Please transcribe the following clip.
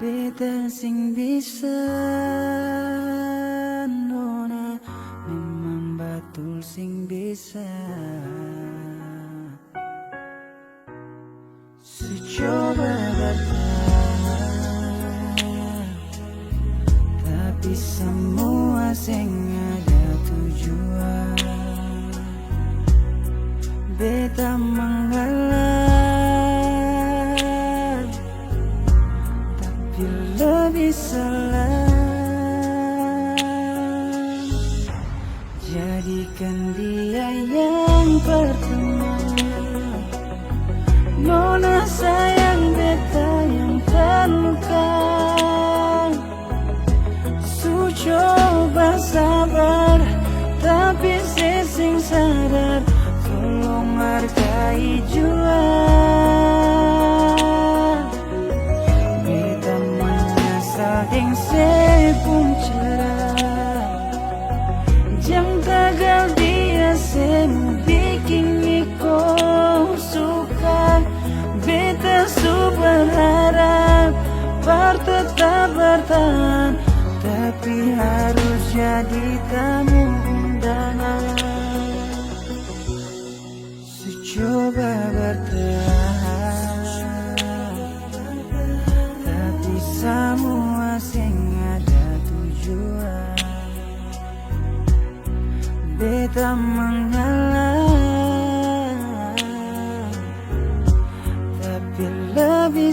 Beta sing bisa nona, memang batul sing bisa. Secoba bertahan, tapi semua sing ada tujuan. Beta mengalah, tapi lebih salah. Jadikan dia yang pertama. Nona sayang, beta yang terluka. Su coba sabar, tapi sesing sadar. Tolong hargai jua. Beta menyesal deng sepung cerah. Jang tagal dia semu bikin iko suka. Beta su berharap par tetap bertahan, tapi harus jadi tamu undangan. Coba bertahan, tapi semua sing ada tujuan. Beta mengalah, tapi lebih